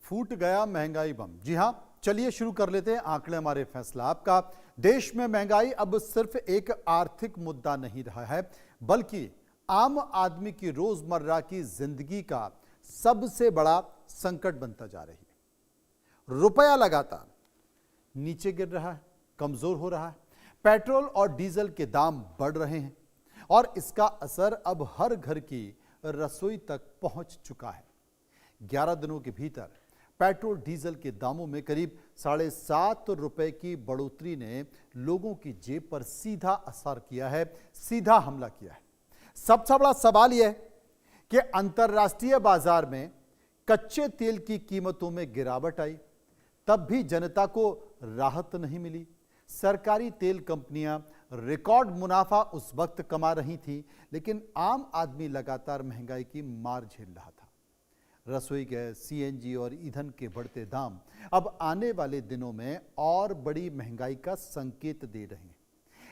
फूट गया महंगाई बम। जी हां, चलिए शुरू कर लेते हैं आंकड़े हमारे फैसला आपका। देश में महंगाई अब सिर्फ एक आर्थिक मुद्दा नहीं रहा है, बल्कि आम आदमी की रोजमर्रा की जिंदगी का सबसे बड़ा संकट बनता जा रही है। रुपया लगातार नीचे गिर रहा है, कमजोर हो रहा है। पेट्रोल और डीजल के दाम बढ़ रहे हैं और इसका असर अब हर घर की रसोई तक पहुंच चुका है। 11 दिनों के भीतर पेट्रोल डीजल के दामों में करीब 7.5 रुपए की बढ़ोतरी ने लोगों की जेब पर सीधा असर किया है, सीधा हमला किया है। सबसे बड़ा सवाल यह है कि अंतर्राष्ट्रीय बाजार में कच्चे तेल की कीमतों में गिरावट आई, तब भी जनता को राहत नहीं मिली। सरकारी तेल कंपनियां रिकॉर्ड मुनाफा उस वक्त कमा रही थीं, लेकिन आम आदमी लगातार महंगाई की मार झेल रहा था। रसोई गैस, सीएनजी और ईंधन के बढ़ते दाम अब आने वाले दिनों में और बड़ी महंगाई का संकेत दे रहे हैं।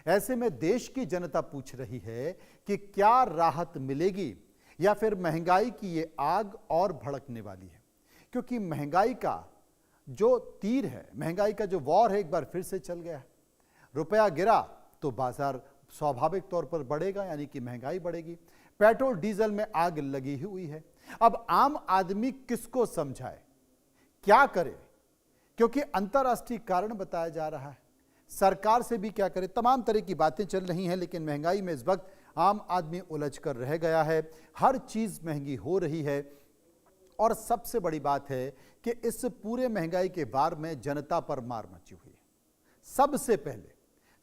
ऐसे में देश की जनता पूछ रही है कि क्या राहत मिलेगी या फिर महंगाई की ये आग और भड़कने वाली है। क्योंकि महंगाई का जो तीर है, महंगाई का जो वॉर है, एक बार फिर से चल गया है। रुपया गिरा तो बाजार स्वाभाविक तौर पर बढ़ेगा, यानी कि महंगाई बढ़ेगी। पेट्रोल डीजल में आग लगी हुई है। अब आम आदमी किसको समझाए, क्या करे, क्योंकि अंतर्राष्ट्रीय कारण बताया जा रहा है। सरकार से भी क्या करे, तमाम तरह की बातें चल रही हैं, लेकिन महंगाई में इस वक्त आम आदमी उलझ कर रह गया है। हर चीज महंगी हो रही है और सबसे बड़ी बात है कि इस पूरे महंगाई के वार में जनता पर मार मची हुई है।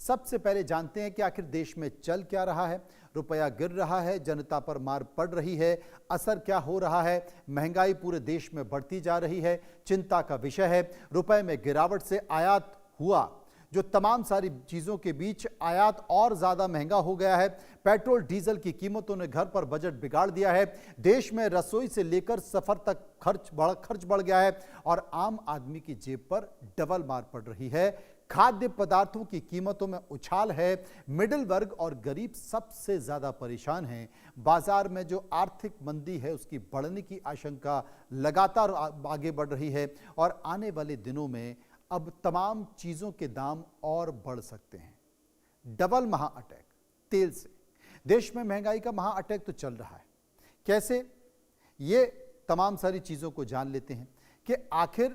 सबसे पहले जानते हैं कि आखिर देश में चल क्या रहा है। रुपया गिर रहा है, जनता पर मार पड़ रही है, असर क्या हो रहा है। महंगाई पूरे देश में बढ़ती जा रही है, चिंता का विषय है। रुपए में गिरावट से आयात हुआ जो तमाम सारी चीजों के बीच आयात और ज्यादा महंगा हो गया है। पेट्रोल डीजल की कीमतों ने घर पर बजट बिगाड़ दिया है। देश में रसोई से लेकर सफर तक खर्च बढ़ गया है और आम आदमी की जेब पर डबल मार पड़ रही है। खाद्य पदार्थों की कीमतों में उछाल है। मिडिल वर्ग और गरीब सबसे ज्यादा परेशान हैं। बाजार में जो आर्थिक मंदी है उसकी बढ़ने की आशंका लगातार आगे बढ़ रही है और आने वाले दिनों में अब तमाम चीजों के दाम और बढ़ सकते हैं। डबल महा अटैक तेल से, देश में महंगाई का महा अटैक तो चल रहा है। कैसे, ये तमाम सारी चीजों को जान लेते हैं कि आखिर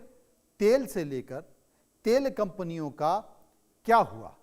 तेल से लेकर तेल कंपनियों का क्या हुआ,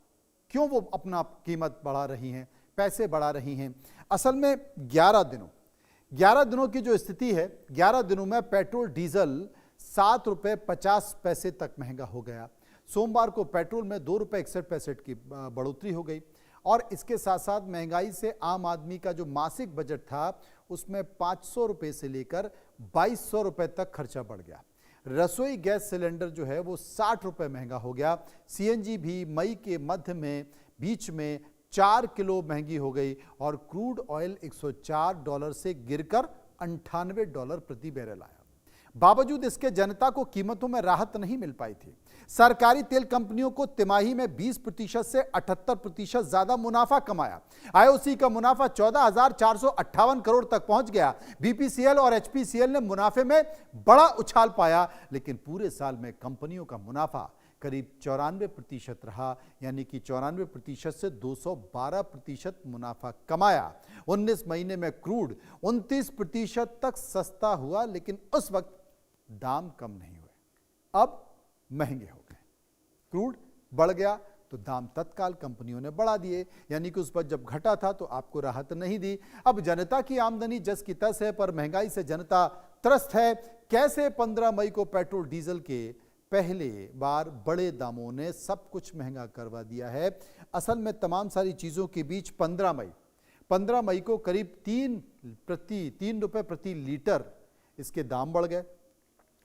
क्यों वो अपना कीमत बढ़ा रही हैं, पैसे बढ़ा रही हैं। असल में 11 दिनों की जो स्थिति है, 11 दिनों में पेट्रोल डीजल 7 रुपये 50 पैसे तक महंगा हो गया। सोमवार को पेट्रोल में 2 रुपये 61 पैसे की बढ़ोतरी हो गई और इसके साथ साथ महंगाई से आम आदमी का जो मासिक बजट था उसमें 500 रुपये से लेकर 2200 रुपये तक खर्चा बढ़ गया। रसोई गैस सिलेंडर जो है वो 60 रुपये महंगा हो गया। सीएनजी भी मई के मध्य में बीच में 4 किलो महंगी हो गई और क्रूड ऑयल $104 से गिरकर $98 प्रति बैरल आया। बावजूद इसके जनता को कीमतों में राहत नहीं मिल पाई थी। सरकारी तेल कंपनियों को तिमाही में 20% से 78% ज्यादा मुनाफा कमाया। आईओसी का मुनाफा 14,458 करोड़ तक पहुंच गया। बीपीसीएल और एचपीसीएल ने मुनाफे में बड़ा उछाल पाया, लेकिन पूरे साल में कंपनियों का मुनाफा करीब 94% रहा, यानी कि 94% से 212% मुनाफा कमाया। 19 महीने में क्रूड 29% तक सस्ता हुआ, लेकिन उस वक्त दाम कम नहीं हुए, अब महंगे हो गए। क्रूड बढ़ गया तो दाम तत्काल कंपनियों ने बढ़ा दिए, यानी कि उस पर जब घटा था तो आपको राहत नहीं दी। अब जनता की आमदनी जस की तस है, पर महंगाई से जनता त्रस्त है। कैसे 15 मई को पेट्रोल डीजल के पहले बार बड़े दामों ने सब कुछ महंगा करवा दिया है। असल में तमाम सारी चीजों के बीच 15 मई को करीब 3 रुपए प्रति लीटर इसके दाम बढ़ गए।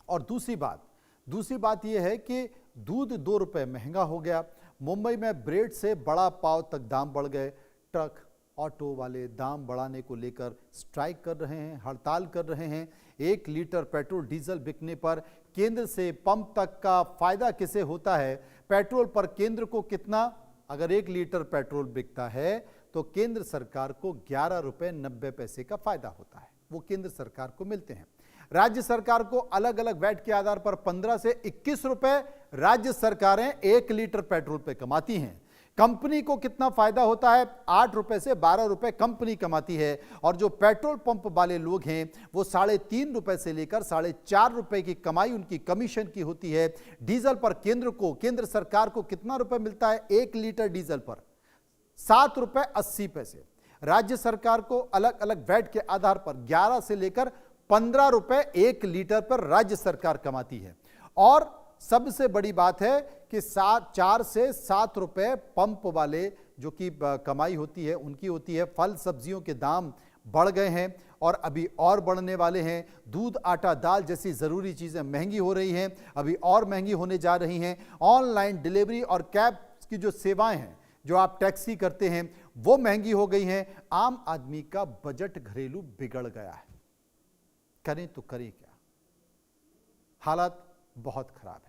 और दूसरी बात यह है कि दूध 2 रुपए महंगा हो गया। मुंबई में ब्रेड से बड़ा पाव तक दाम बढ़ गए। ट्रक ऑटो वाले दाम बढ़ाने को लेकर स्ट्राइक कर रहे हैं, हड़ताल कर रहे हैं। 1 लीटर पेट्रोल डीजल बिकने पर केंद्र से पंप तक का फायदा किसे होता है, पेट्रोल पर केंद्र को कितना, अगर 1 लीटर पेट्रोल बिकता है तो केंद्र सरकार को 11 रुपये 90 पैसे का फायदा होता है, वो केंद्र सरकार को मिलते हैं। राज्य सरकार को अलग अलग वैट के आधार पर 15 से 21 रुपए राज्य सरकारें 1 लीटर पेट्रोल पे कमाती हैं। कंपनी को कितना फायदा होता है? 8 रुपए से 12 रुपए कंपनी कमाती है, और जो पेट्रोल पंप वाले लोग हैं वो 3.5 रुपए से लेकर 4.5 रुपए की कमाई उनकी कमीशन की होती है। डीजल पर केंद्र सरकार को कितना रुपए मिलता है? 1 लीटर डीजल पर 7 रुपए 80 पैसे। राज्य सरकार को अलग अलग वैट के आधार पर 11 से लेकर 15 रुपए 1 लीटर पर राज्य सरकार कमाती है। और सबसे बड़ी बात है कि 4 से 7 रुपए पंप वाले जो कि कमाई होती है उनकी होती है। फल सब्जियों के दाम बढ़ गए हैं और अभी और बढ़ने वाले हैं। दूध, आटा, दाल जैसी ज़रूरी चीज़ें महंगी हो रही हैं, अभी और महंगी होने जा रही हैं। ऑनलाइन डिलीवरी और कैब की जो सेवाएं हैं, जो आप टैक्सी करते हैं, वो महंगी हो गई हैं। आम आदमी का बजट घरेलू बिगड़ गया है। करें तो करें क्या? हालात बहुत खराब है।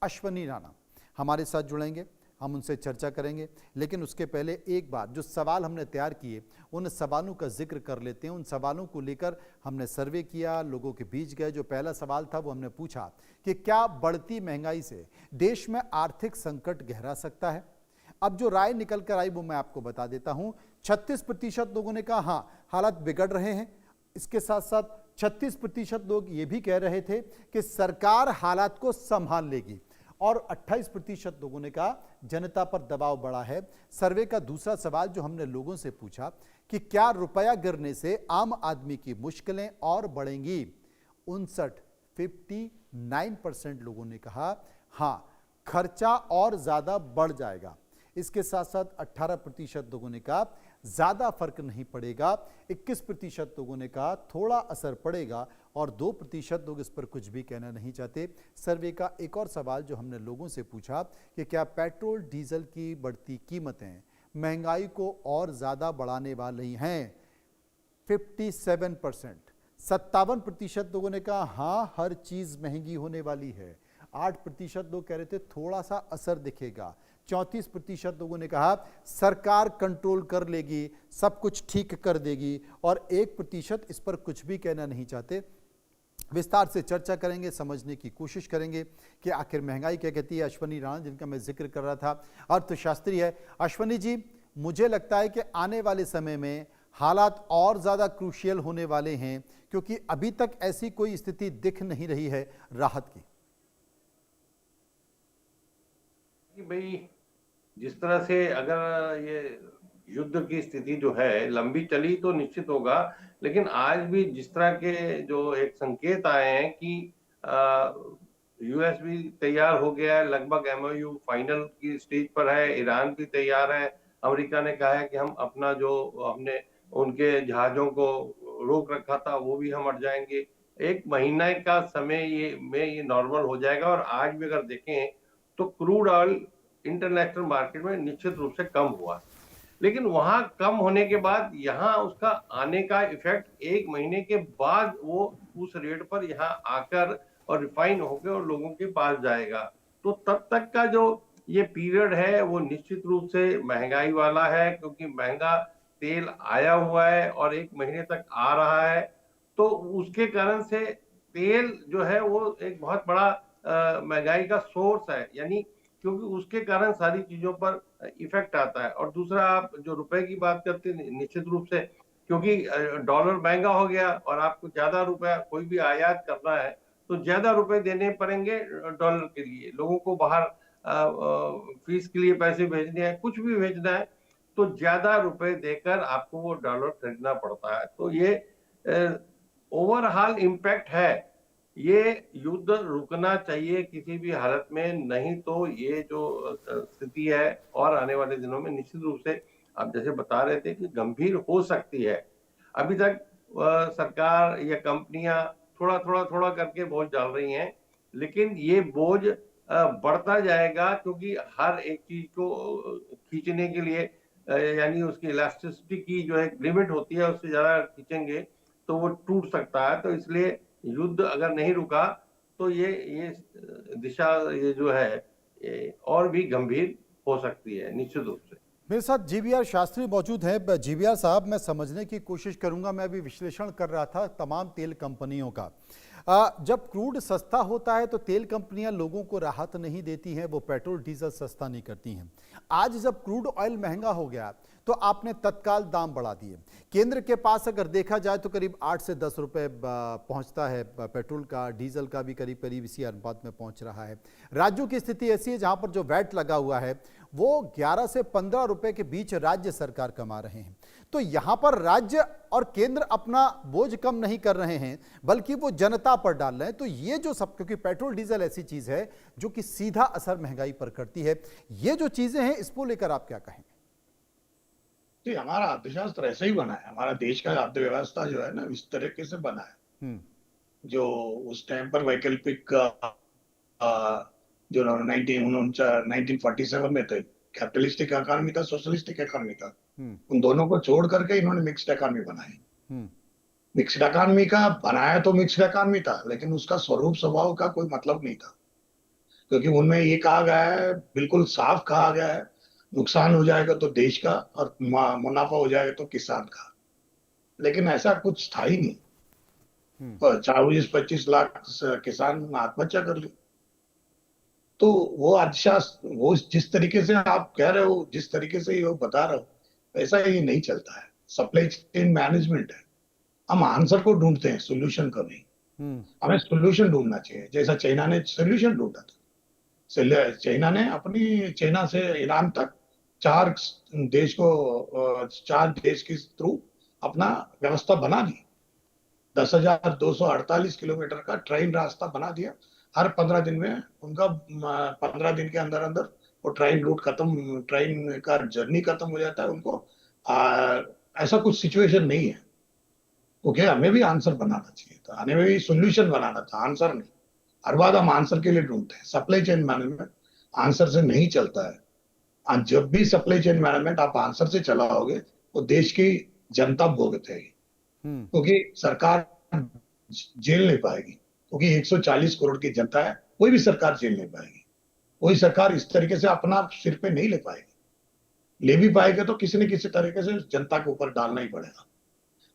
अश्वनी राणा हमारे साथ जुड़ेंगे, हम उनसे चर्चा करेंगे, लेकिन उसके पहले एक बार जो सवाल हमने तैयार किए उन सवालों का जिक्र कर लेते हैं। उन सवालों को लेकर हमने सर्वे किया, लोगों के बीच गए। जो पहला सवाल था वो हमने पूछा कि क्या बढ़ती महंगाई से देश में आर्थिक संकट गहरा सकता है? अब जो राय निकल कर आई वो मैं आपको बता देता हूं। 36% लोगों ने कहा हाँ, हालात बिगड़ रहे हैं। इसके साथ साथ 36% लोग ये भी कह रहे थे कि सरकार हालात को संभाल लेगी, और 28% लोगों ने कहा जनता पर दबाव बढ़ा है। सर्वे का दूसरा सवाल जो हमने लोगों से पूछा कि क्या रुपया गिरने से आम आदमी की मुश्किलें और बढ़ेंगी? 59% लोगों ने कहा हाँ, खर्चा और ज्यादा बढ़ जाएगा। इसके साथ साथ 18% लोगों ने कहा ज्यादा फर्क नहीं पड़ेगा, 21% लोगों ने कहा थोड़ा असर पड़ेगा, और 2% लोग इस पर कुछ भी कहना नहीं चाहते। सर्वे का एक और सवाल जो हमने लोगों से पूछा कि क्या पेट्रोल डीजल की बढ़ती कीमतें महंगाई को और ज्यादा बढ़ाने वाली हैं? 57% लोगों ने कहा हाँ, हर चीज महंगी होने वाली है। 8% लोग कह रहे थे थोड़ा सा असर दिखेगा। 34% लोगों ने कहा सरकार कंट्रोल कर लेगी, सब कुछ ठीक कर देगी, और 1% इस पर कुछ भी कहना नहीं चाहते। विस्तार से चर्चा करेंगे, समझने की कोशिश करेंगे कि आखिर महंगाई क्या कहती है। अश्वनी राणा, जिनका मैं जिक्र कर रहा था, अर्थशास्त्री है। अश्वनी जी, मुझे लगता है कि आने वाले समय में हालात और ज़्यादा क्रूशियल होने वाले हैं, क्योंकि अभी तक ऐसी कोई स्थिति दिख नहीं रही है राहत की। भाई, जिस तरह से अगर ये युद्ध की स्थिति जो है लंबी चली तो निश्चित होगा, लेकिन आज भी जिस तरह के जो एक संकेत आए हैं कि यूएस भी तैयार हो गया है, लगभग एमओयू फाइनल की स्टेज पर है, ईरान भी तैयार है, अमेरिका ने कहा है कि हम अपना जो हमने उनके जहाजों को रोक रखा था वो भी हम हट जाएंगे। 1 महीने का समय ये नॉर्मल हो जाएगा। और आज भी अगर देखें तो क्रूड ऑयल इंटरनेशनल मार्केट में निश्चित रूप से कम हुआ, लेकिन वहां कम होने के बाद यहाँ उसका आने का इफेक्ट 1 महीने के बाद वो उस रेट पर यहाँ आकर और रिफाइन होकर और लोगों के पास जाएगा। तो तब तक का जो ये पीरियड है वो निश्चित रूप से महंगाई वाला है, क्योंकि महंगा तेल आया हुआ है और 1 महीने तक आ रहा है। तो उसके कारण से तेल जो है वो एक बहुत बड़ा महंगाई का सोर्स है, यानी क्योंकि उसके कारण सारी चीजों पर इफेक्ट आता है। और दूसरा, आप जो रुपए की बात करते हैं, निश्चित रूप से क्योंकि डॉलर महंगा हो गया और आपको ज्यादा रुपया कोई भी आयात करना है तो ज्यादा रुपए देने पड़ेंगे डॉलर के लिए। लोगों को बाहर फीस के लिए पैसे भेजने हैं, कुछ भी भेजना है तो ज्यादा रुपए देकर आपको वो डॉलर खरीदना पड़ता है। तो ये ओवरऑल इम्पैक्ट है। ये युद्ध रुकना चाहिए किसी भी हालत में, नहीं तो ये जो स्थिति है और आने वाले दिनों में निश्चित रूप से आप जैसे बता रहे थे कि गंभीर हो सकती है। अभी तक सरकार या कंपनियां थोड़ा करके बोझ डाल रही हैं, लेकिन ये बोझ बढ़ता जाएगा, क्योंकि हर एक चीज को खींचने के लिए यानी उसकी इलास्टिसिटी की जो एक लिमिट होती है उससे ज्यादा खींचेंगे तो वो टूट सकता है। तो इसलिए युद्ध अगर नहीं रुका तो ये दिशा ये जो है ये और भी गंभीर हो सकती है निश्चित रूप से। मेरे साथ जीवीआर शास्त्री मौजूद हैं। जीवीआर साहब, मैं समझने की कोशिश करूंगा, मैं अभी विश्लेषण कर रहा था तमाम तेल कंपनियों का। जब क्रूड सस्ता होता है तो तेल कंपनियां लोगों को राहत नहीं देती हैं, वो पेट्रोल डीजल सस्ता नहीं करती हैं। आज जब क्रूड ऑयल महंगा हो गया तो आपने तत्काल दाम बढ़ा दिए। केंद्र के पास अगर देखा जाए तो करीब 8 से 10 रुपए पहुंचता है पेट्रोल का, डीजल का भी करीब करीब इसी अनुपात में पहुंच रहा है। राज्यों की स्थिति ऐसी है जहां पर जो वैट लगा हुआ है वो 11 से 15 रुपए के बीच राज्य सरकार कमा रहे हैं। तो यहां पर राज्य और केंद्र अपना बोझ कम नहीं कर रहे हैं बल्कि वो जनता पर डाल रहे हैं। तो ये जो सब, क्योंकि पेट्रोल डीजल ऐसी चीज है जो कि सीधा असर महंगाई पर करती है, ये जो चीजें हैं इसको लेकर आप क्या कहेंगे? जी, हमारा अर्थशास्त्र ऐसे ही बना है। हमारा देश का अर्थव्यवस्था जो है ना इस तरीके से बना है। जो उस टाइम पर वैकल्पिक जो 1947 में थे, कैपिटलिस्टिक इकोनॉमी था, सोशलिस्टिक इकोनॉमी था, उन दोनों को छोड़ करके इन्होंने मिक्स्ड इकोनॉमी बनाई। मिक्स्ड इकोनॉमी का बनाया तो मिक्स्ड इकोनॉमी था, लेकिन उसका स्वरूप स्वभाव का कोई मतलब नहीं था, क्योंकि उनमें ये कहा गया है, बिल्कुल साफ कहा गया है, नुकसान हो जाएगा तो देश का और मुनाफा हो जाएगा तो किसान का। लेकिन ऐसा कुछ था ही नहीं। 24-25 लाख किसान आत्महत्या कर ली। तो वो अर्थशास्त्र, वो जिस तरीके से आप कह रहे हो, जिस तरीके से वो बता रहे हो, ऐसा ये नहीं चलता है। सप्लाई चेन मैनेजमेंट है। हम आंसर को ढूंढते हैं, सोल्यूशन को नहीं। हमें सोल्यूशन ढूंढना चाहिए, जैसा चाइना ने सोल्यूशन ढूंढा था। चाइना ने अपनी, चाइना से ईरान तक 4 देश के थ्रू अपना व्यवस्था बना दी। 10,248 किलोमीटर का ट्रेन रास्ता बना दिया। हर 15 दिन में उनका 15 दिन के अंदर अंदर वो ट्रेन रूट खत्म, ट्रेन का जर्नी खत्म हो जाता है उनको। ऐसा कुछ सिचुएशन नहीं है। ओके, हमें भी आंसर बनाना चाहिए था, हमें भी सोल्यूशन बनाना था, आंसर नहीं। हर बात हम आंसर के लिए ढूंढते हैं। सप्लाई चेन मैनेजमेंट आंसर से नहीं चलता है। जब भी सप्लाई चेन मैनेजमेंट आप आंसर से चलाओगे वो देश की जनता भुगतेगी, क्योंकि सरकार झेल नहीं पाएगी, क्योंकि 140 करोड़ की जनता है, कोई भी सरकार झेल नहीं पाएगी। कोई सरकार इस तरीके से अपना सिर पे नहीं ले पाएगी। ले भी पाएगा तो किसी न किसी तरीके से जनता के ऊपर डालना ही पड़ेगा।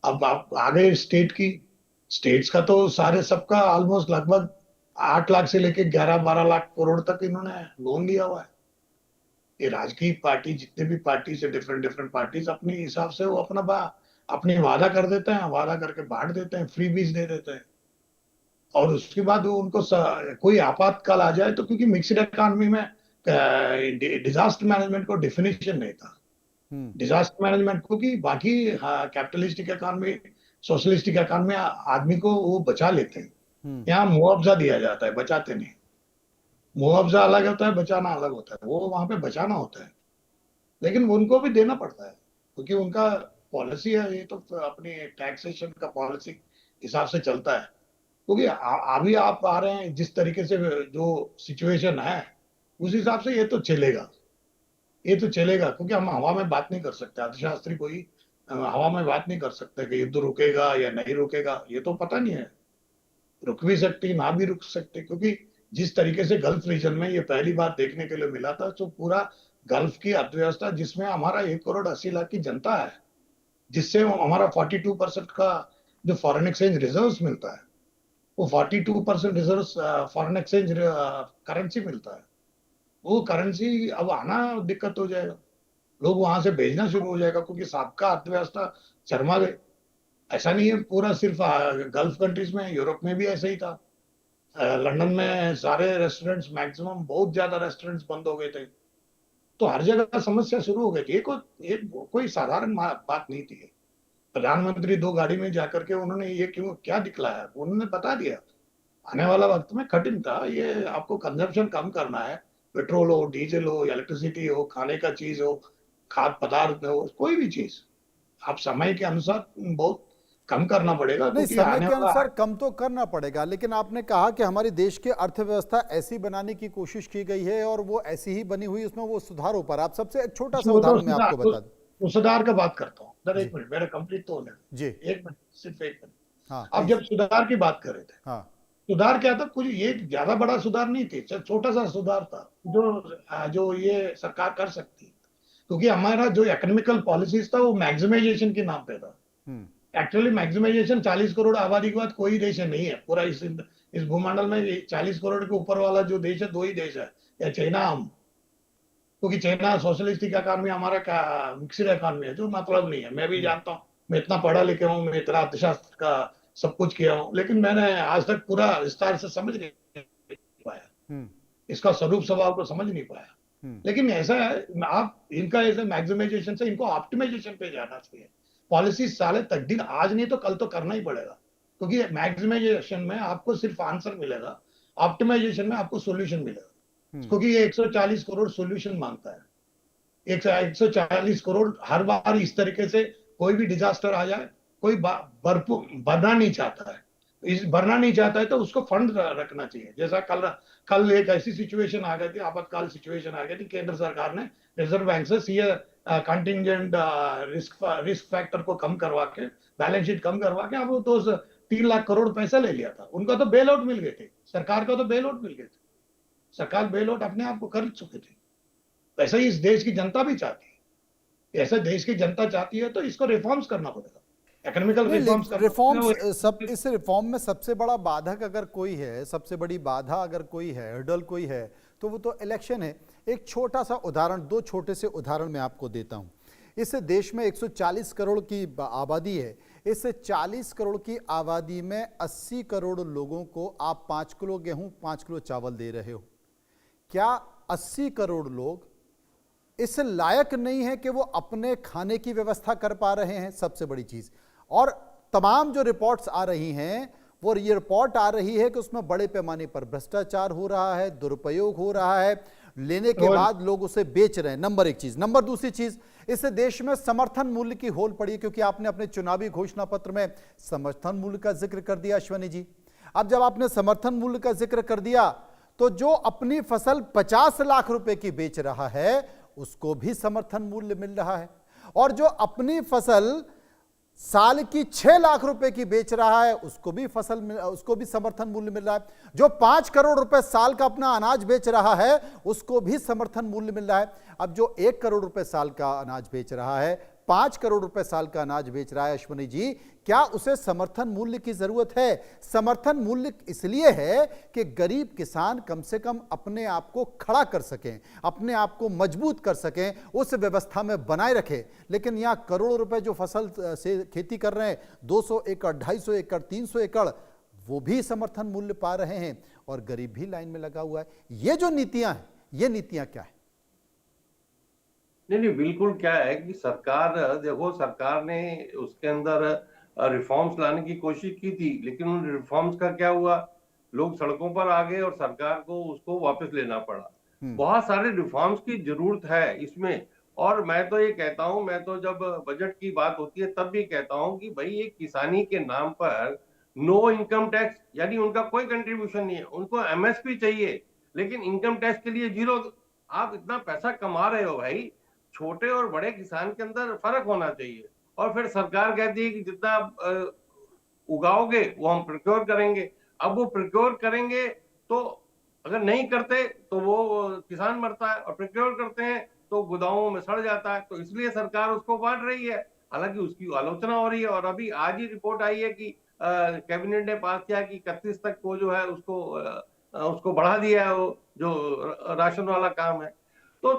अब आप आगे स्टेट्स का तो सारे सबका ऑलमोस्ट लगभग 8 लाख से लेके 11-12 लाख करोड़ तक इन्होंने लोन लिया हुआ है। ये राजकीय पार्टी, जितने भी पार्टी से डिफरेंट पार्टीज अपने हिसाब से वो अपने वादा कर देते हैं, वादा करके बांट देते हैं, फ्री बीज दे देते हैं। और उसके बाद वो उनको कोई आपातकाल आ जाए तो, क्योंकि मिक्स्ड इकोनॉमी में डिजास्टर मैनेजमेंट को डेफिनेशन नहीं था। डिजास्टर मैनेजमेंट, क्योंकि बाकी कैपिटलिस्टिक इकोनॉमी, सोशलिस्टिक इकोनॉमी आदमी को वो बचा लेते हैं। यहाँ मुआवजा दिया जाता है, बचाते नहीं। मुआवजा अलग होता है, बचाना अलग होता है। वो वहां पे बचाना होता है, लेकिन उनको भी देना पड़ता है, क्योंकि उनका पॉलिसी है। ये तो अपनी टैक्सेशन का पॉलिसी हिसाब से चलता है। क्योंकि अभी आप आ रहे हैं जिस तरीके से जो सिचुएशन है उस हिसाब से ये तो चलेगा, ये तो चलेगा, क्योंकि हम हवा में बात नहीं कर सकते। अर्थशास्त्री कोई हवा में बात नहीं कर सकते कि युद्ध रुकेगा या नहीं रुकेगा, ये तो पता नहीं है। रुक भी सकती, ना भी रुक सकते, क्योंकि जिस तरीके से गल्फ रीजन में ये पहली बार देखने के लिए मिला था, तो पूरा गल्फ की अर्थव्यवस्था जिसमें हमारा 1,80,00,000 की जनता है, जिससे हमारा 42% का जो फॉरेन एक्सचेंज रिजर्व्स मिलता है, वो 42% रिजर्व्स फॉरेन एक्सचेंज करेंसी मिलता है। वो करेंसी अब आना दिक्कत हो जाएगा, लोग वहां से भेजना शुरू हो जाएगा, क्योंकि सबका अर्थव्यवस्था शर्मा गए। ऐसा नहीं है पूरा सिर्फ गल्फ कंट्रीज में, यूरोप में भी ऐसा ही था। लंदन में सारे रेस्टोरेंट्स, मैक्सिमम बहुत ज्यादा रेस्टोरेंट्स बंद हो गए थे। तो हर जगह समस्या शुरू हो गई थी। कोई साधारण बात नहीं थी। प्रधानमंत्री 2 गाड़ी में जाकर के उन्होंने ये क्या दिखलाया, उन्होंने बता दिया आने वाला वक्त में कठिन था। ये आपको कंजम्पशन कम करना है, पेट्रोल हो, डीजल हो, इलेक्ट्रिसिटी हो, खाने का चीज हो, खाद्य पदार्थ हो, कोई भी चीज आप समय के अनुसार बहुत कम करना पड़ेगा। नहीं, समय के अनुसार कम तो करना पड़ेगा, लेकिन आपने कहा कि हमारे देश की अर्थव्यवस्था ऐसी बनाने की कोशिश की गई है और वो ऐसी ही बनी हुई, उसमें वो सुधार हो पा रहा है। आप सबसे एक छोटा सा उदाहरण मैं आपको बता दूं। सुधार का बात करता हूँ, एक मिनट मेरा कंप्लीट तो होने जी, एक मिनट, सिर्फ एक मिनट। हाँ, अब जब सुधार की बात कर रहे थे, हाँ, सुधार क्या था? कुछ ये ज्यादा बड़ा सुधार नहीं थी, छोटा सा सुधार था जो ये सरकार कर सकती, क्योंकि हमारा जो इकोनॉमिकल पॉलिसीज था वो मैक्सिमाइजेशन के नाम पे था। एक्चुअली मैक्सिमाइजेशन 40 करोड़ आबादी के बाद कोई देश है नहीं है पूरा इस भूमंडल में। 40 करोड़ के ऊपर वाला जो देश है 2 ही देश है, या चाइना हम, क्योंकि चाइना सोशलिस्टिक इकोनॉमी, हमारा का मिक्सड इकोनॉमी है, जो मतलब नहीं है। मैं भी जानता हूँ, मैं इतना पढ़ा लिखा हूँ, मैं इतना अर्थशास्त्र का सब कुछ किया हूँ, लेकिन मैंने आज तक पूरा विस्तार से समझ नहीं पाया, इसका स्वरूप स्वभाव को समझ नहीं पाया। लेकिन ऐसा है, आप इनका ऐसे मैक्सिमाइजेशन से इनको ऑप्टिमाइजेशन पे जाना चाहिए। पॉलिसी साले तकदीर आज नहीं तो कल तो करना ही पड़ेगा, क्योंकि मैक्सिमाइजेशन में आपको सिर्फ आंसर मिलेगा, ऑप्टिमाइजेशन में आपको सोल्यूशन मिलेगा। क्योंकि ये 140 करोड़ सोल्यूशन मांगता है। 140 करोड़ हर बार इस तरीके से कोई भी डिजास्टर आ जाए, कोई भरपूर भरना नहीं चाहता है। भरना नहीं चाहता है तो उसको फंड रखना चाहिए। जैसा कल एक ऐसी सिचुएशन आ गई थी, आपातकाल सिचुएशन आ गई थी, केंद्र सरकार ने रिजर्व बैंक से सीए कंटिंजेंट रिस्क फैक्टर को कम करवा के, बैलेंस शीट कम करवा के, अब वो तो 3 लाख करोड़ पैसा ले लिया था। उनका तो बेल आउट मिल गए थे, सरकार का तो बेल आउट मिल गए थे, सरकार बेल आउट अपने आप को कर चुके थे। ऐसा ही इस देश की जनता भी चाहती है, ऐसा देश की जनता चाहती है तो इसको रिफॉर्म्स करना पड़ेगा, इकोनॉमिकल रिफॉर्म्स करना रिफॉर्म्स सब। इस रिफॉर्म में सबसे बड़ा बाधक अगर कोई है, सबसे बड़ी बाधा अगर कोई है, हर्डल कोई है, तो वो तो इलेक्शन है। एक छोटा सा उदाहरण, 2 छोटे से उदाहरण मैं आपको देता हूं। इस देश में 140 करोड़ की आबादी है। इस 40 करोड़ की आबादी में 80 करोड़ लोगों को आप 5 किलो गेहूं, 5 किलो चावल दे रहे हो। क्या 80 करोड़ लोग इस लायक नहीं है कि वो अपने खाने की व्यवस्था कर पा रहे हैं? सबसे बड़ी चीज। और तमाम जो रिपोर्ट्स आ रही हैं, वो ये रिपोर्ट आ रही है कि उसमें बड़े पैमाने पर भ्रष्टाचार हो रहा है, दुरुपयोग हो रहा है, लेने के बाद लोग उसे बेच रहे हैं। नंबर 1 चीज। नंबर 2 चीज, इस देश में समर्थन मूल्य की होल पड़ी, क्योंकि आपने अपने चुनावी घोषणा पत्र में समर्थन मूल्य का जिक्र कर दिया अश्वनी जी। अब जब आपने समर्थन मूल्य का जिक्र कर दिया, तो जो अपनी फसल 50 लाख रुपए की बेच रहा है उसको भी समर्थन मूल्य मिल रहा है, और जो अपनी फसल साल की 6 लाख रुपए की बेच रहा है उसको भी समर्थन मूल्य मिल रहा है। जो 5 करोड़ रुपए साल का अपना अनाज बेच रहा है उसको भी समर्थन मूल्य मिल रहा है। अब जो 1 करोड़ रुपए साल का अनाज बेच रहा है, 5 करोड़ रुपए साल का अनाज बेच रहा है, अश्वनी जी, क्या उसे समर्थन मूल्य की जरूरत है? समर्थन मूल्य इसलिए है कि गरीब किसान कम से कम अपने आप को खड़ा कर सकें, अपने आप को मजबूत कर सकें, उस व्यवस्था में बनाए रखें। लेकिन यहां करोड़ों रुपए जो फसल से खेती कर रहे हैं, 200 एकड़, 250 एकड़, 300 एकड़, वो भी समर्थन मूल्य पा रहे हैं और गरीब भी लाइन में लगा हुआ है। ये जो नीतियां हैं, ये नीतियां क्या है? नहीं, बिल्कुल क्या है कि सरकार, देखो, सरकार ने उसके अंदर रिफॉर्म्स लाने की कोशिश की थी, लेकिन उन रिफॉर्म्स का क्या हुआ? लोग सड़कों पर आ गए और सरकार को उसको वापस लेना पड़ा। बहुत सारे रिफॉर्म्स की जरूरत है इसमें। और मैं तो ये कहता हूं, मैं तो जब बजट की बात होती है तब भी कहता हूं कि भाई, ये किसानी के नाम पर नो इनकम टैक्स, यानी उनका कोई कंट्रीब्यूशन नहीं है, उनको एमएसपी चाहिए, लेकिन इनकम टैक्स के लिए 0। आप इतना पैसा कमा रहे हो भाई, छोटे और बड़े किसान के अंदर फर्क होना चाहिए। और फिर सरकार कहती है कि जितना उगाओगे वो हम प्रोक्योर करेंगे। अब वो प्रोक्योर करेंगे तो अगर नहीं करते तो वो किसान मरता है, और प्रोक्योर करते हैं तो गोदामों में सड़ जाता है। तो इसलिए सरकार उसको बांट रही है, हालांकि उसकी आलोचना हो रही है। और अभी आज ही रिपोर्ट आई है कि कैबिनेट ने पास किया कि 31 तक वो जो है उसको बढ़ा दिया है, वो जो राशन वाला काम है। तो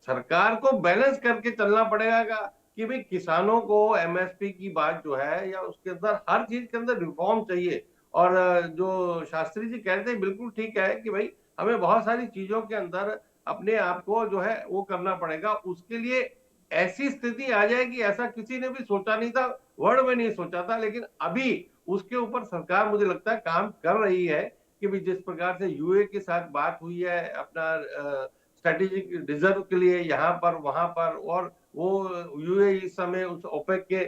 सरकार को बैलेंस करके चलना पड़ेगा कि भाई, किसानों को एमएसपी की बात जो है, या उसके अंदर हर चीज के अंदर रिफॉर्म चाहिए। और जो शास्त्री जी कहते हैं बिल्कुल ठीक है कि भाई, हमें बहुत सारी चीजों के अंदर अपने आप को जो है वो करना पड़ेगा। उसके लिए ऐसी स्थिति आ जाएगी, ऐसा किसी ने भी सोचा नहीं था, वर्ल्ड में नहीं सोचा था, लेकिन अभी उसके ऊपर सरकार मुझे लगता है काम कर रही है कि भाई, जिस प्रकार से यूए के साथ बात हुई है अपना स्ट्रेटेजिक रिजर्व के लिए यहाँ पर वहां पर, और वो यूए इस समय उस ओपेक के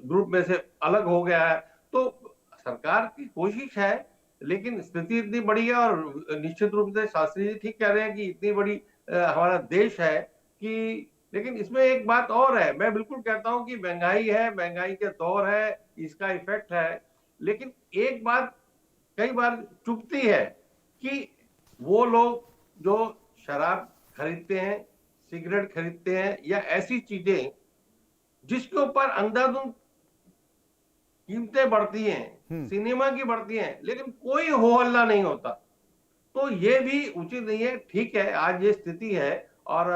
ग्रुप में से अलग हो गया है। तो सरकार की कोशिश है, लेकिन स्थिति इतनी बड़ी है। और निश्चित रूप से शास्त्री जी ठीक कह रहे हैं कि इतनी बड़ी हमारा देश है कि, लेकिन इसमें एक बात और है। मैं बिल्कुल कहता हूं कि महंगाई है, महंगाई के दौर है, इसका इफेक्ट है, लेकिन एक बात कई बार चुभती है कि वो लोग जो शराब खरीदते हैं, सिगरेट खरीदते हैं, या ऐसी चीजें जिसके ऊपर अंधाधुंध कीमतें बढ़ती हैं, सिनेमा की बढ़ती हैं, लेकिन कोई हो हल्ला नहीं होता। तो ये भी उचित नहीं है। ठीक है, आज ये स्थिति है और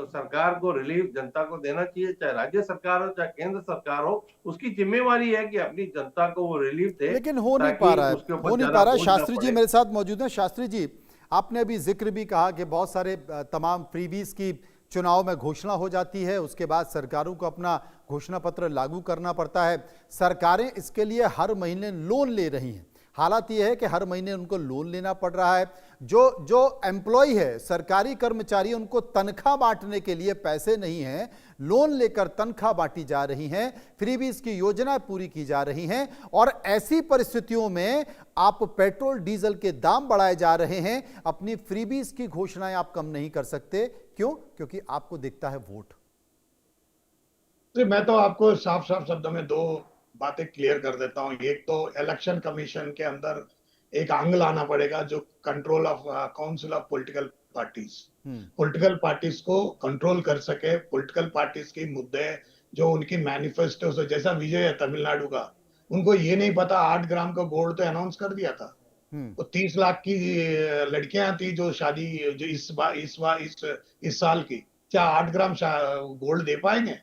सरकार को रिलीफ जनता को देना चाहिए, चाहे राज्य सरकार हो चाहे केंद्र सरकार हो, उसकी जिम्मेवारी है कि अपनी जनता को वो रिलीफ दे, लेकिन हो नहीं पा ताकि रहा है, उसके हो ऊपर नहीं ज्यादा पा रहा है। बोझ ना शास्त्री जी पड़े। मेरे साथ मौजूद हैं। शास्त्री जी, आपने अभी जिक्र भी कहा कि बहुत सारे तमाम फ्रीबीज की चुनाव में घोषणा हो जाती है, उसके बाद सरकारों को अपना घोषणा पत्र लागू करना पड़ता है। सरकारें इसके लिए हर महीने लोन ले रही हैं। हालात ये है कि हर महीने उनको लोन लेना पड़ रहा है। जो एम्प्लॉय है, सरकारी कर्मचारी, उनको तनख्वाह बांटने के लिए पैसे नहीं हैं, लोन लेकर तनख्वाह बांटी जा रही हैं, फ्रीबीज की योजनाएं पूरी की जा रही हैं। और ऐसी परिस्थितियों में आप पेट्रोल डीजल के दाम बढ़ाए जा रहे हैं, अपनी फ्रीबीज की घोषणाएं आप कम नहीं कर सकते। क्यों? क्योंकि आपको दिखता है वोट। मैं तो आपको साफ साफ शब्दों में दो बातें क्लियर कर देता हूं। एक तो इलेक्शन कमीशन के अंदर एक अंग लाना पड़ेगा जो control of council of political parties, political parties को कंट्रोल कर सके। पॉलिटिकल पार्टीज के मुद्दे जो उनकी मैनिफेस्टो से, जैसा विजय है तमिलनाडु का, उनको ये नहीं पता 8 ग्राम का गोल्ड तो अनाउंस कर दिया था। वो 30 लाख की लड़कियां थी जो शादी, जो इस साल की, क्या 8 ग्राम गोल्ड दे पाएंगे?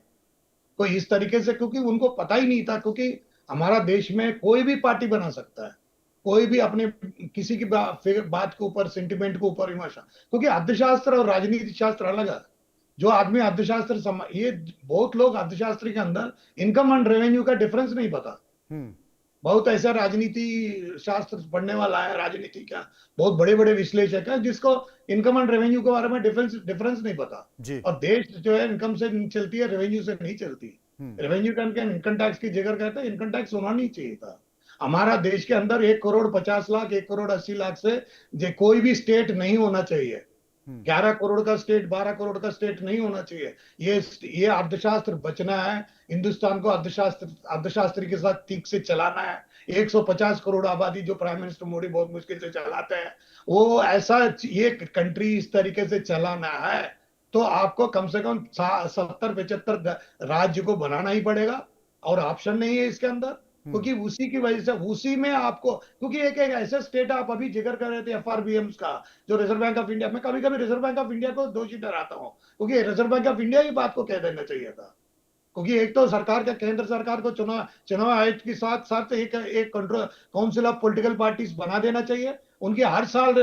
कोई इस तरीके से, क्योंकि उनको पता ही नहीं था। क्योंकि हमारा देश में कोई भी पार्टी बना सकता है, कोई भी अपने किसी की बात के ऊपर, सेंटिमेंट के ऊपर विमर्श, क्योंकि अर्थशास्त्र और राजनीति शास्त्र अलग है। जो आदमी अर्थशास्त्र ये बहुत लोग अर्थशास्त्र के अंदर इनकम एंड रेवेन्यू का डिफरेंस नहीं पता। बहुत ऐसा राजनीति शास्त्र पढ़ने वाला है, राजनीति का बहुत बड़े बड़े विश्लेषक है, जिसको इनकम एंड रेवेन्यू के बारे में डिफरेंस नहीं पता। और देश जो है इनकम से चलती है, रेवेन्यू से नहीं चलती। रेवेन्यू का इनकम टैक्स की जगह कहते हैं, इनकम टैक्स होना नहीं चाहिए था। हमारा देश के अंदर 1,50,00,000 1,80,00,000 से कोई भी स्टेट नहीं होना चाहिए। 11 करोड़ का स्टेट, 12 करोड़ का स्टेट नहीं होना चाहिए। ये अर्थशास्त्र बचना है। हिंदुस्तान को अर्थशास्त्र के साथ ठीक से चलाना है। 150 करोड़ आबादी जो प्राइम मिनिस्टर मोदी बहुत मुश्किल से चलाते हैं, वो ऐसा ये कंट्री इस तरीके से चलाना है तो आपको कम से कम 70-75 राज्य को बनाना ही पड़ेगा, और ऑप्शन नहीं है इसके अंदर। क्योंकि उसी की वजह से, उसी में आपको, क्योंकि एक ऐसा स्टेट, आप अभी जिक्र कर रहे थे एफआरबीएम्स का, जो रिजर्व बैंक ऑफ इंडिया, मैं कभी कभी रिजर्व बैंक ऑफ इंडिया को दोषी ठहराता हूं, क्योंकि रिजर्व बैंक ऑफ इंडिया ही बात को कह देना चाहिए था। क्योंकि एक तो सरकार का, केंद्र सरकार को चुनाव आयोग के साथ साथ एक control council of political parties बना देना चाहिए। उनके हर साल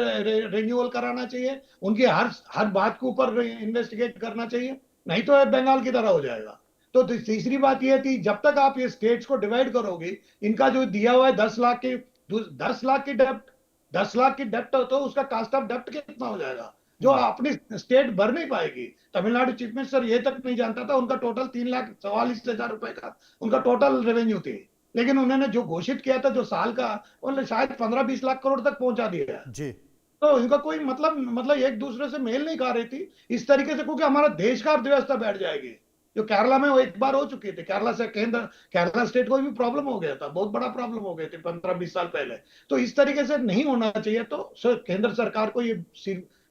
रिन्यूअल कराना चाहिए, उनकी हर बात के ऊपर इन्वेस्टिगेट करना चाहिए, नहीं तो बंगाल की तरह हो जाएगा। तो तीसरी बात यह थी, जब तक आप ये स्टेट्स को डिवाइड करोगे, इनका जो दिया हुआ है 10 लाख की डेप्ट, 10 लाख की डेप्ट, तो उसका कास्ट ऑफ डेप्ट कितना हो जाएगा जो अपनी स्टेट भर नहीं पाएगी। तमिलनाडु चीफ मिनिस्टर ये तक नहीं जानता था, उनका टोटल 3,44,000 रुपए का उनका टोटल रेवेन्यू थी, लेकिन उन्होंने जो घोषित किया था जो साल का, उन्होंने शायद 15-20 लाख करोड़ तक पहुंचा दिया जी। तो इनका कोई मतलब एक दूसरे से मेल नहीं खा रही थी इस तरीके से, क्योंकि हमारा देश का अर्थव्यवस्था बैठ जाएगी। जो केरला में वो एक बार हो चुकी थी, केरला स्टेट को भी प्रॉब्लम हो गया था, बहुत बड़ा प्रॉब्लम हो गई थी 15-20 साल पहले। तो इस तरीके से नहीं होना चाहिए। तो केंद्र सरकार को ये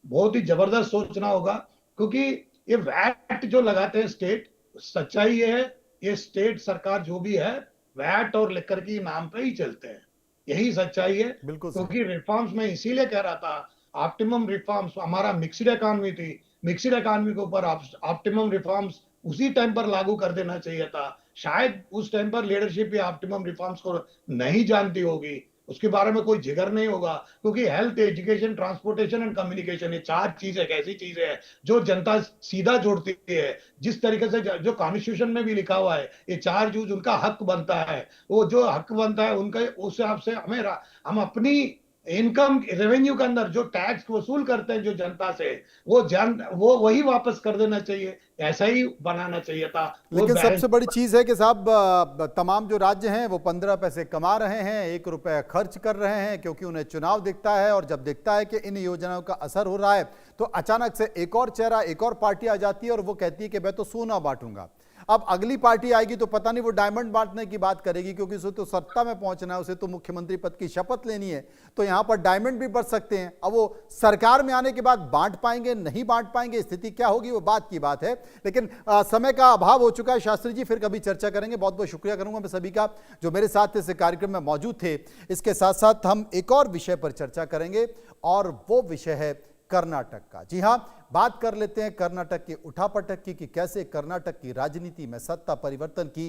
बहुत ही जबरदस्त सोचना होगा, क्योंकि ये वैट जो लगाते हैं स्टेट, सच्चाई है ये स्टेट सरकार जो भी है वैट और लिकर की नाम पे ही चलते हैं, यही सच्चाई है। क्योंकि रिफॉर्म्स में इसीलिए कह रहा था, ऑप्टिमम रिफॉर्म्स, हमारा मिक्सड इकोनॉमी थी, मिक्सड इकोनॉमी के ऊपर ऑप्टिमम रिफॉर्म्स उसी टाइम पर लागू कर देना चाहिए था। शायद उस टाइम पर लीडरशिप या ऑप्टिमम रिफॉर्म्स को नहीं जानती होगी, उसके बारे में कोई जिक्र नहीं होगा, क्योंकि health, education, transportation and communication, ये 4 चीज एक ऐसी चीज है जो जनता सीधा जोड़ती है। जिस तरीके से जो कॉन्स्टिट्यूशन में भी लिखा हुआ है, ये 4 चीज उनका हक बनता है, वो जो हक बनता है उनका, उस हिसाब से हम अपनी इनकम रेवेन्यू के अंदर जो टैक्स वसूल करते हैं जो जनता से, वो वही वापस कर देना चाहिए, ऐसा ही बनाना चाहिए था। लेकिन सबसे बड़ी चीज है कि साहब, तमाम जो राज्य हैं वो 15 पैसे कमा रहे हैं, 1 रुपया खर्च कर रहे हैं, क्योंकि उन्हें चुनाव दिखता है। और जब दिखता है कि इन योजनाओं का असर हो रहा है, तो अचानक से एक और चेहरा, एक और पार्टी आ जाती है और वो कहती है कि मैं तो सोना बांटूंगा। अब अगली पार्टी आएगी तो पता नहीं वो डायमंड बांटने की बात करेगी, क्योंकि उसे तो सत्ता में पहुंचना है, उसे तो मुख्यमंत्री पद की शपथ लेनी है, तो यहां पर डायमंड भी बढ़ सकते हैं। अब वो सरकार में आने के बाद बांट पाएंगे नहीं बांट पाएंगे, स्थिति क्या होगी वो बात की बात है। लेकिन समय का अभाव हो चुका है। शास्त्री जी फिर कभी चर्चा करेंगे। बहुत बहुत शुक्रिया करूंगा मैं सभी का जो मेरे साथ इस कार्यक्रम में मौजूद थे। इसके साथ साथ हम एक और विषय पर चर्चा करेंगे और वो विषय है कर्नाटक का। जी हां, बात कर लेते हैं कर्नाटक के उठापटक की कि कैसे कर्नाटक की राजनीति में सत्ता परिवर्तन की